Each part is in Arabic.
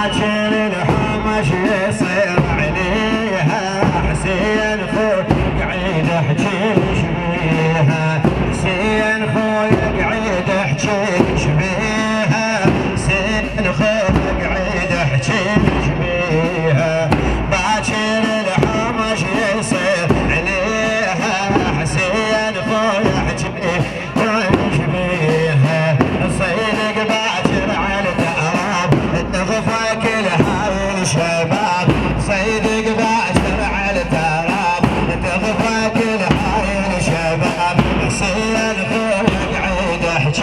باكر الحمش يصير عليها حسين خويا قعيد احجي شبيها حسين خويا قعيد احجي شبيها حسين خويا قعيد احجي شبيها باكر الحمش يصير عليها حسين خويا احجي شبيها صيدق باكر على التراب النغفة كل هاي الشباب صيدق باكر على التراب النغفة كل هاي الشباب حسين خويا قعيد احجي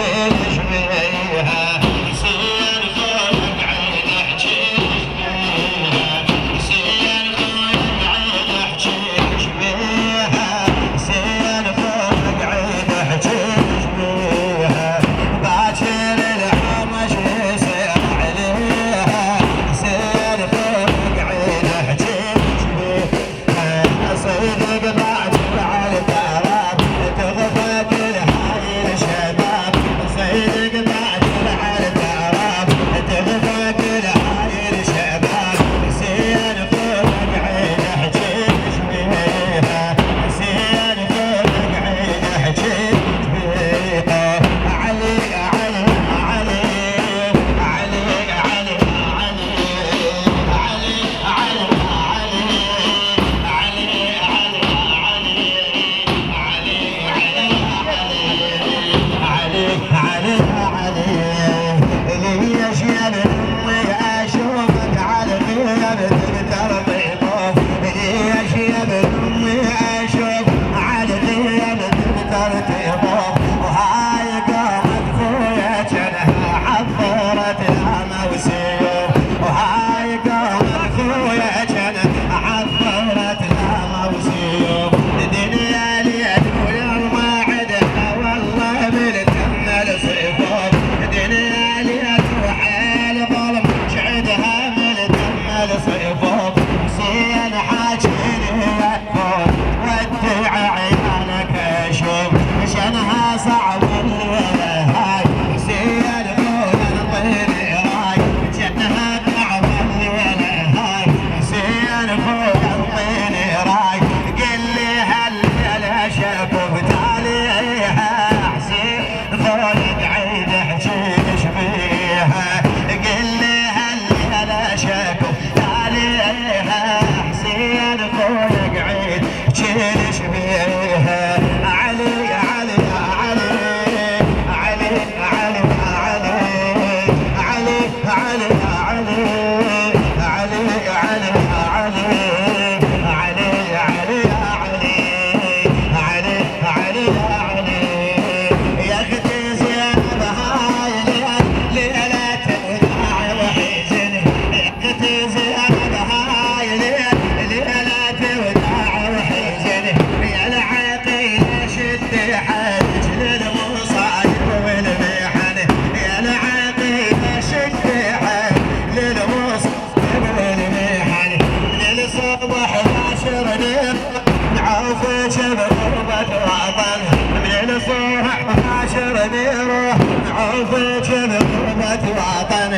شبيها حسين خويا قعيد احجي شبيها حسين خويا قعيد احجي شبيها حسين خويا قعيد احجي شبيها باكر الحمش يصير عليها حسين خويا قعيد احجي شبيها صيدق باكر على التراب تغفى كل هاي الشباب صيدق باكر على التراب تغفى كل هاي الشباب حسين خويا قعيد احجي شبيها حسين خويا قعيد احجي شبيها علي علي علي علي علي علي علي علي ليش يا بني اشوفك على غيابتك ترضي طوف ليش يا بني اشوف على غيابتك ترضي طوف وهاي قامت خويا جنها عبرت الهمى وسيوف وهاي قامت خويا جنها عبرت الهمى وسيوف الدنيا ليل ويوم ما عدها والله بنتمل صفوف الدنيا ليل وحيل ظلم شعدها بنتمل صفوف حسين حاجيني يكفون ودع عيالك اشوف شنها صعب الليله هاي حسين خويا نطيني راي جنها تعب الليله هاي حسين خويا نطيني راي قل لي هالليله شكوف تاليها حسين خويا قعيد احجي شبيها قل لي هالليله شكوف تاليها حسين خويا قعيد احجي شبيها علي علي علي علي علي علي علي علي علي علي علي علي علي علي علي يا اختي زينب هاي ليلة وداع وحزن يا اختي زينب هاي ليلة وداع وحزن يا العقيل شد حدك للمصايب والمحن يا العقيل شد حدك للمصايب والمحن من الصبح باشر نعوفك بغربة وطن من الصبح باشر نعوفك بغربة وطن